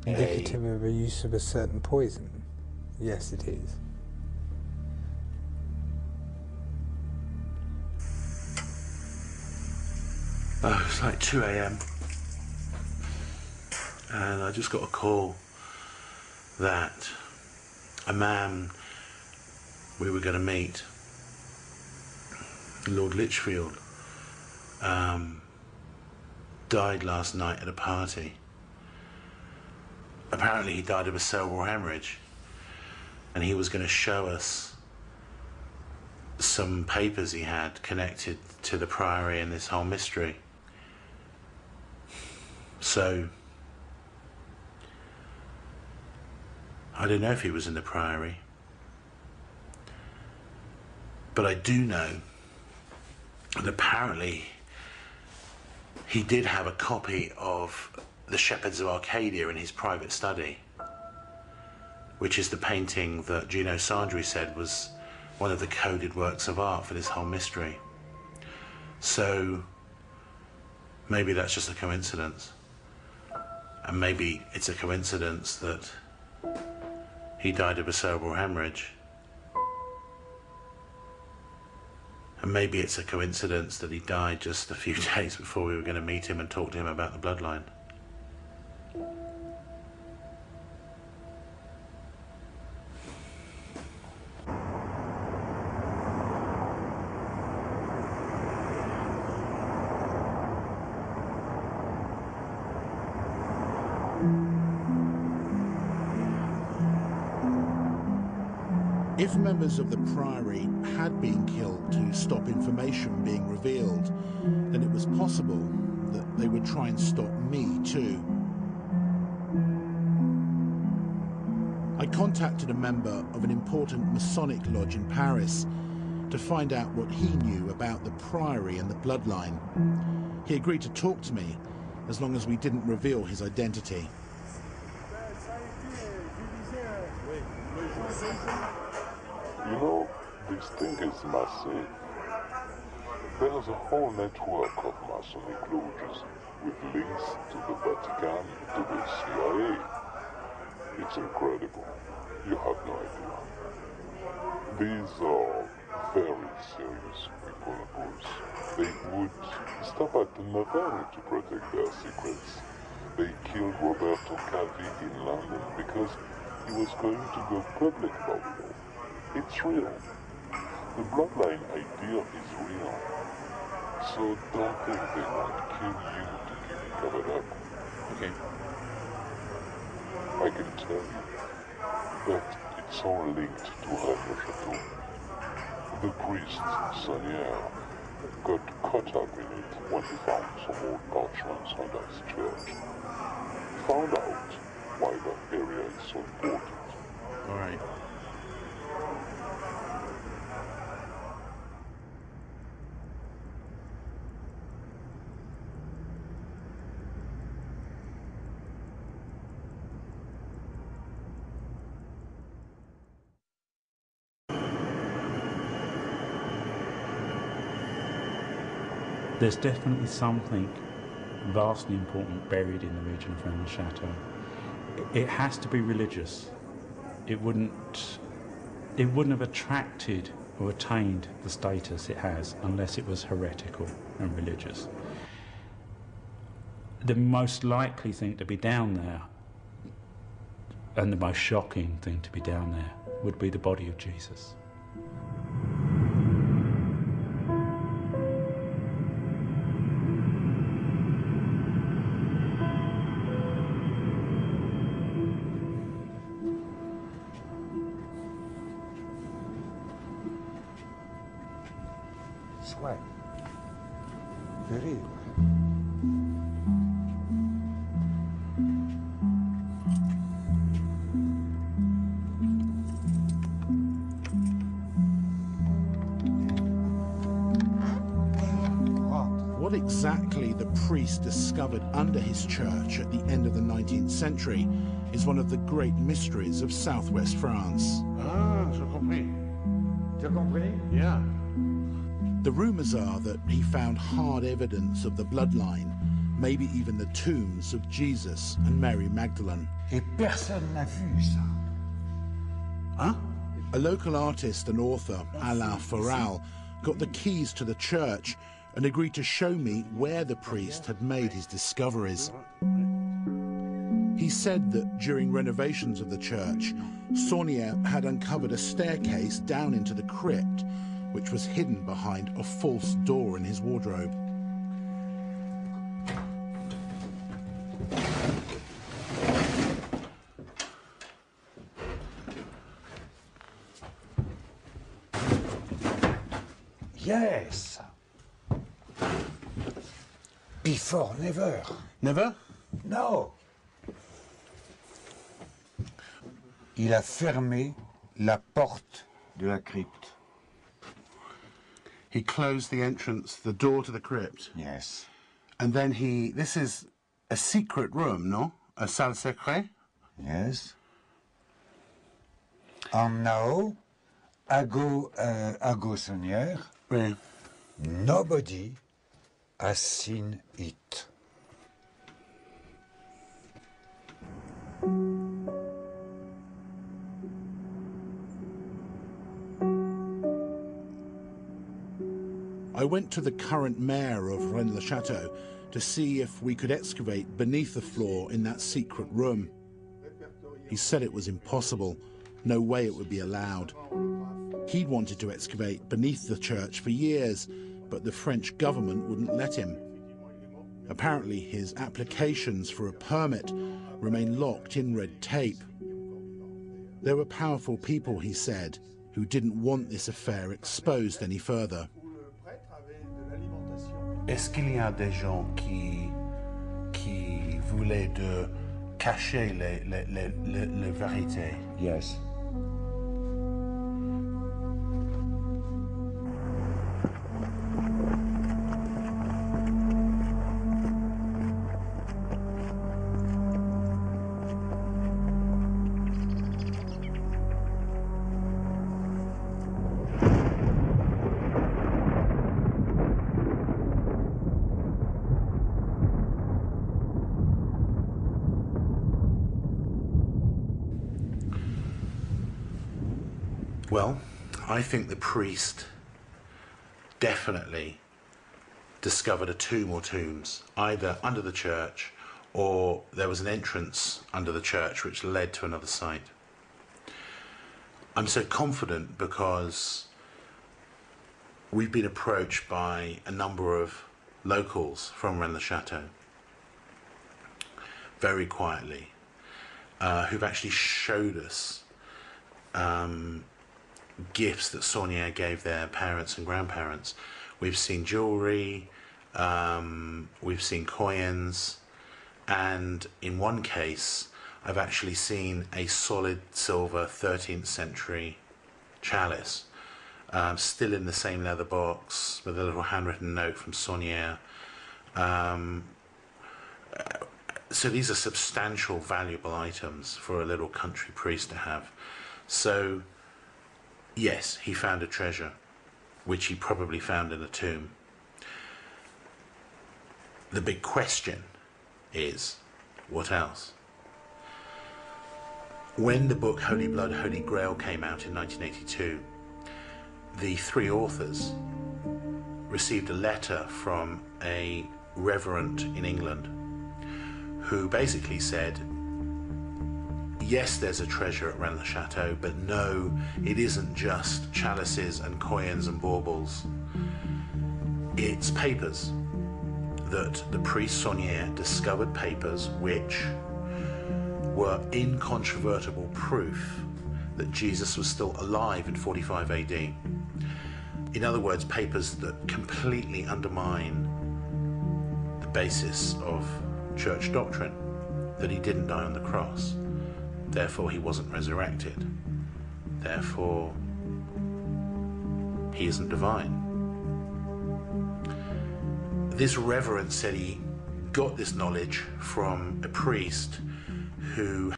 Indicative of a use of a certain poison? Yes, it is. Oh, it's like 2 a.m. and I just got a call that a man we were going to meet, Lord Lichfield, died last night at a party. Apparently he died of a cerebral hemorrhage, and he was going to show us some papers he had connected to the Priory and this whole mystery. So I don't know if he was in the Priory, but I do know that apparently he did have a copy of The Shepherds of Arcadia in his private study, which is the painting that Gino Sandri said was one of the coded works of art for this whole mystery. So maybe that's just a coincidence. And maybe it's a coincidence that he died of a cerebral hemorrhage. And maybe it's a coincidence that he died just a few days before we were going to meet him and talk to him about the bloodline. If members of the Priory had been killed to stop information being revealed, then it was possible that they would try and stop me too. I contacted a member of an important Masonic lodge in Paris to find out what he knew about the Priory and the bloodline. He agreed to talk to me as long as we didn't reveal his identity. You know, this thing is massive. There's a whole network of Masonic lodges with links to the Vatican, to the CIA. It's incredible. You have no idea. These are very serious people, Bruce. They would stop at nothing to protect their secrets. They killed Roberto Calvi in London because he was going to go public about it. It's real. The bloodline idea is real. So don't think they won't kill you to keep it covered up. Okay. I can tell you that it's all linked to Rennes. The priest, Sonier, got caught up in it when he found some old parchments on that church. Found out why that area is so important. All right. There's definitely something vastly important buried in the region of Rennes Chateau. It has to be religious. It wouldn't have attracted or attained the status it has unless it was heretical and religious. The most likely thing to be down there, and the most shocking thing to be down there, would be the body of Jesus. Sweat. Very. What exactly the priest discovered under his church at the end of the 19th century is one of the great mysteries of southwest France. Ah, j'ai compris. Tu as compris? Yeah. The rumours are that he found hard evidence of the bloodline, maybe even the tombs of Jesus and Mary Magdalene. Et personne n'a vu ça. Huh? A local artist and author, Alain Foral, got the keys to the church and agreed to show me where the priest had made his discoveries. He said that during renovations of the church, Saunier had uncovered a staircase down into the crypt, which was hidden behind a false door in his wardrobe. Yes. Before, never. Never? No. Il a fermé la porte de la crypte. He closed the entrance, the door to the crypt. Yes. And then this is a secret room, no? A salle secrète? Yes. And now, I go Saunier. Oui. Nobody has seen it. I went to the current mayor of Rennes-le-Château to see if we could excavate beneath the floor in that secret room. He said it was impossible. No way it would be allowed. He'd wanted to excavate beneath the church for years, but the French government wouldn't let him. Apparently, his applications for a permit remain locked in red tape. There were powerful people, he said, who didn't want this affair exposed any further. Est-ce qu'il y a des gens qui voulaient de cacher les vérités? Yes. Well, I think the priest definitely discovered a tomb or tombs, either under the church or there was an entrance under the church which led to another site. I'm so confident because we've been approached by a number of locals from Rennes-le-Château, very quietly, who've actually showed us gifts that Saunier gave their parents and grandparents. We've seen jewellery, we've seen coins, and in one case I've actually seen a solid silver 13th century chalice, still in the same leather box with a little handwritten note from Saunier. So these are substantial, valuable items for a little country priest to have. So yes, he found a treasure, which he probably found in a tomb. The big question is, what else? When the book Holy Blood, Holy Grail came out in 1982, the three authors received a letter from a reverend in England who basically said, yes, there's a treasure at Rennes-le-Château, but no, it isn't just chalices and coins and baubles. It's papers. That the priest Saunier discovered papers which were incontrovertible proof that Jesus was still alive in 45 AD. In other words, papers that completely undermine the basis of church doctrine, that he didn't die on the cross. Therefore, he wasn't resurrected. Therefore, he isn't divine. This reverend said he got this knowledge from a priest who